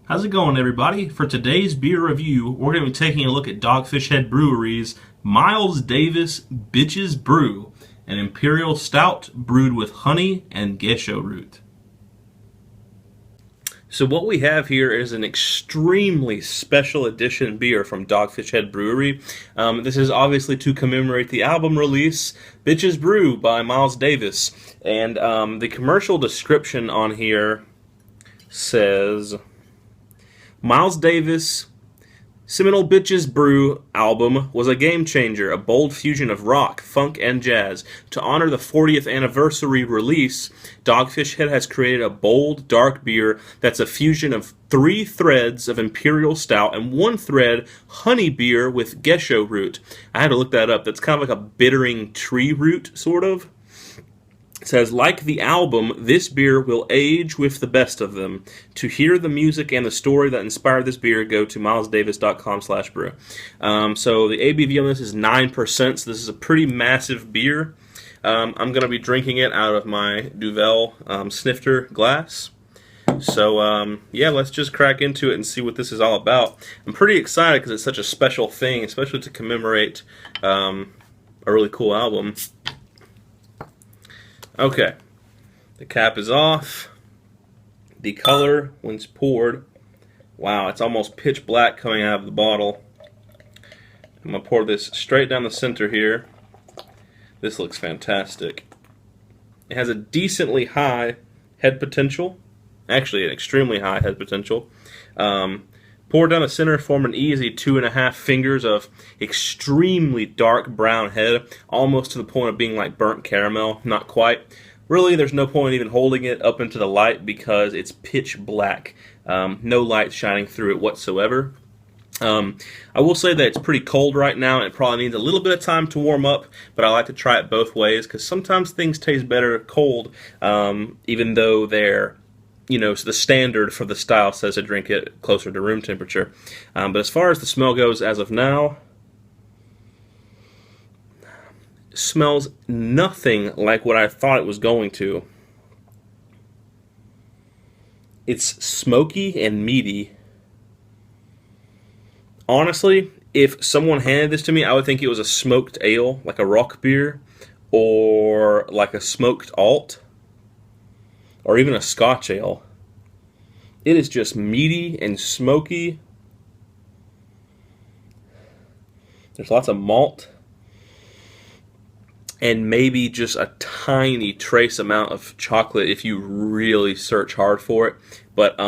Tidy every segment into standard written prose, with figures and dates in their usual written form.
How's it going, everybody? For today's beer review, we're going to be taking a look at Dogfish Head Brewery's Miles Davis Bitches Brew, an imperial stout brewed with honey and gesho root. So what we have here is an extremely special edition beer from Dogfish Head Brewery. This is obviously to commemorate the album release, Bitches Brew by Miles Davis. And the commercial description on here says, Miles Davis' seminal Bitches Brew album was a game changer, a bold fusion of rock, funk, and jazz. To honor the 40th anniversary release, Dogfish Head has created a bold, dark beer that's a fusion of 3 threads of imperial stout and 1 thread honey beer with gesho root. I had to look that up. That's kind of like a bittering tree root, sort of. It says, like the album, this beer will age with the best of them. To hear the music and the story that inspired this beer, go to milesdavis.com/brew. So the ABV on this is 9%, so this is a pretty massive beer. I'm going to be drinking it out of my Duvel snifter glass. So, yeah, let's just crack into it and see what this is all about. I'm pretty excited because it's such a special thing, especially to commemorate a really cool album. Okay, the cap is off. The color, when it's poured, wow, it's almost pitch black coming out of the bottle. I'm going to pour this straight down the center here. This looks fantastic. It has a decently high head potential. Actually, an extremely high head potential. Pour down the center, form an easy 2.5 fingers of extremely dark brown head, almost to the point of being like burnt caramel. Not quite. Really, there's no point even holding it up into the light because it's pitch black. No light shining through it whatsoever. I will say that it's pretty cold right now, and it probably needs a little bit of time to warm up, but I like to try it both ways because sometimes things taste better cold, even though they're, you know, the standard for the style says to drink it closer to room temperature. But as far as the smell goes, as of now, it smells nothing like what I thought it was going to. It's smoky and meaty. Honestly, if someone handed this to me, I would think it was a smoked ale, like a rock beer, or like a smoked alt, or even a Scotch ale. It is just meaty and smoky. There's lots of malt. And maybe just a tiny trace amount of chocolate if you really search hard for it. But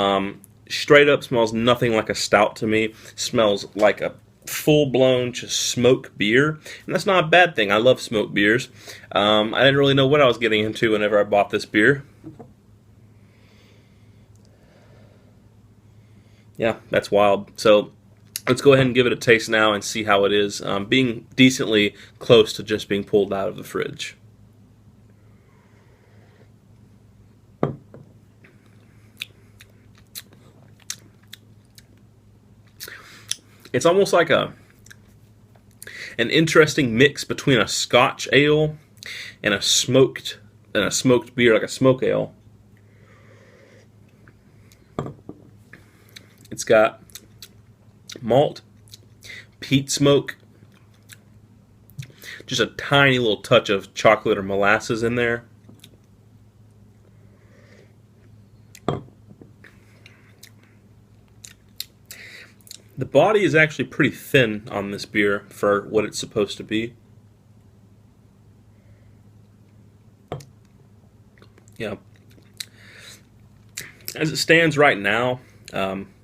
straight up smells nothing like a stout to me. Smells like a full-blown just smoked beer. And that's not a bad thing. I love smoked beers. I didn't really know what I was getting into whenever I bought this beer. Yeah, that's wild. So let's go ahead and give it a taste now and see how it is, being decently close to just being pulled out of the fridge. It's almost like an interesting mix between a Scotch ale and a smoked beer, like a smoke ale. It's got malt, peat smoke, just a tiny little touch of chocolate or molasses in there. The body is actually pretty thin on this beer for what it's supposed to be. Yeah. As it stands right now,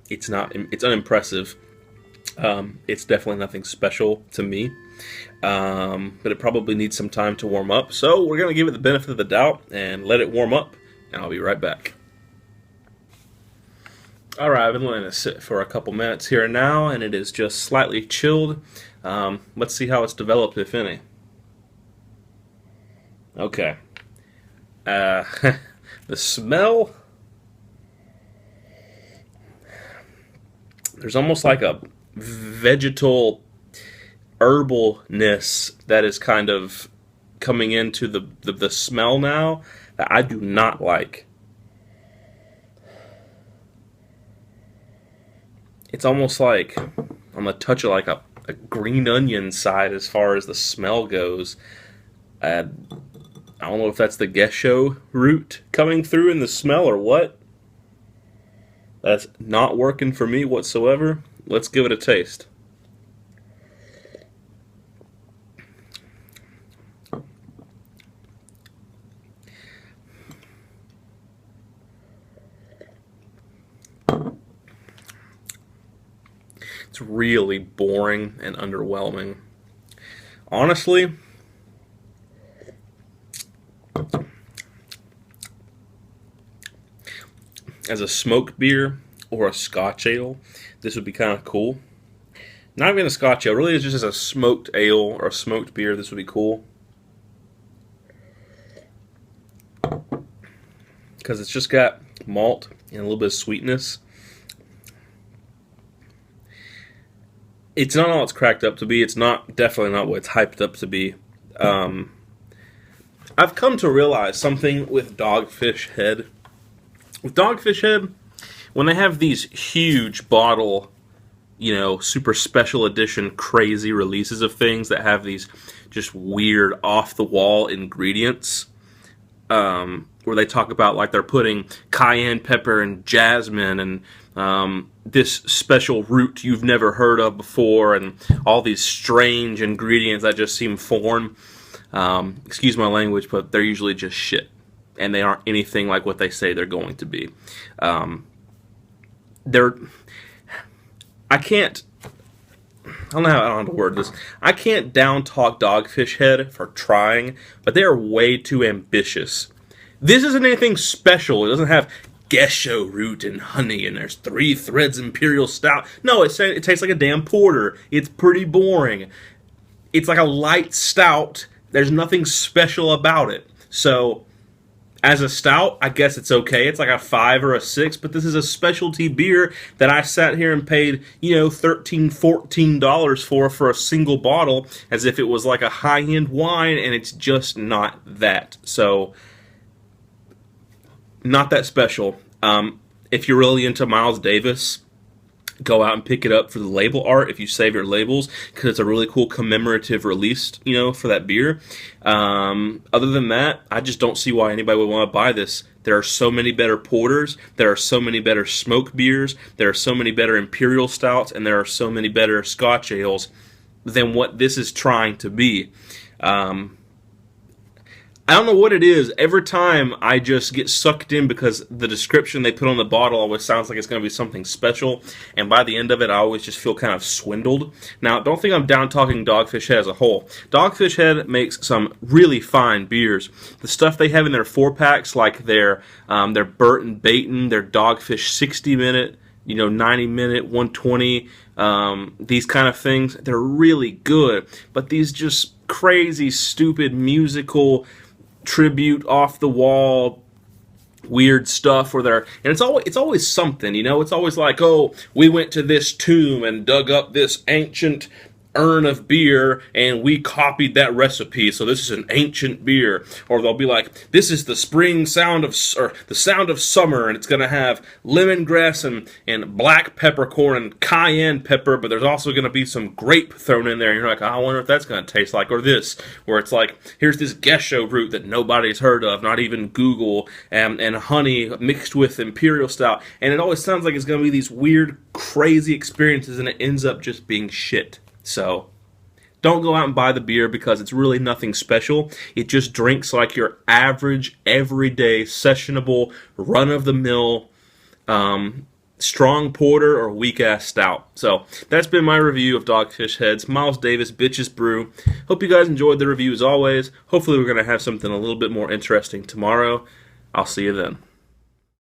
it's unimpressive. It's definitely nothing special to me, but it probably needs some time to warm up. So we're going to give it the benefit of the doubt and let it warm up, and I'll be right back. Alright, I've been letting it sit for a couple minutes here and now, and it is just slightly chilled. Let's see how it's developed, if any. Okay. The smell... There's almost like a vegetal herbalness that is kind of coming into the smell now that I do not like. It's almost like on the touch of like a green onion side as far as the smell goes. I don't know if that's the gesho root coming through in the smell or what. That's not working for me whatsoever. Let's give it a taste. It's really boring and underwhelming. Honestly, as a smoked beer or a Scotch ale, this would be kind of cool. Not even a Scotch ale, really, it's just as a smoked ale or a smoked beer, this would be cool. Because it's just got malt and a little bit of sweetness. It's not all it's cracked up to be. It's definitely not what it's hyped up to be. I've come to realize something with Dogfish Head. With Dogfish Head, when they have these huge bottle, super special edition crazy releases of things that have these just weird off-the-wall ingredients, where they talk about like they're putting cayenne pepper and jasmine and this special root you've never heard of before, and all these strange ingredients that just seem foreign. Excuse my language, but they're usually just shit, and they aren't anything like what they say they're going to be. I don't know how to word this. I can't down talk Dogfish Head for trying, but they are way too ambitious. This isn't anything special. It doesn't have gesho root and honey, and there's 3 threads imperial stout. No, it tastes like a damn porter. It's pretty boring. It's like a light stout. There's nothing special about it. So, as a stout, I guess it's okay. It's like a 5 or a 6, but this is a specialty beer that I sat here and paid, $13, $14 for a single bottle, as if it was like a high-end wine, and it's just not that. So, not that special. If you're really into Miles Davis, go out and pick it up for the label art if you save your labels, because it's a really cool commemorative release, for that beer. Other than that, I just don't see why anybody would want to buy this. There are so many better porters, there are so many better smoke beers, there are so many better imperial stouts, and there are so many better Scotch ales than what this is trying to be. I don't know what it is. Every time I just get sucked in because the description they put on the bottle always sounds like it's going to be something special, and by the end of it, I always just feel kind of swindled. Now, don't think I'm down talking Dogfish Head as a whole. Dogfish Head makes some really fine beers. The stuff they have in their 4-packs, like their Burton Baton, their Dogfish 60-minute, 90-minute, 120, these kind of things, they're really good. But these just crazy, stupid, musical tribute off the wall weird stuff and it's always something, it's always like, oh, we went to this tomb and dug up this ancient urn of beer and we copied that recipe, so this is an ancient beer. Or they'll be like, this is the spring sound of, or the sound of summer, and it's going to have lemongrass and black peppercorn and cayenne pepper, but there's also going to be some grape thrown in there, and you're like, I wonder if that's going to taste like. Or this, where it's like, here's this gesho root that nobody's heard of, not even Google, and honey mixed with imperial stout, and it always sounds like it's going to be these weird, crazy experiences, and it ends up just being shit. So, don't go out and buy the beer because it's really nothing special. It just drinks like your average, everyday, sessionable, run-of-the-mill, strong porter or weak-ass stout. So, that's been my review of Dogfish Head's Miles Davis Bitches Brew. Hope you guys enjoyed the review as always. Hopefully we're going to have something a little bit more interesting tomorrow. I'll see you then.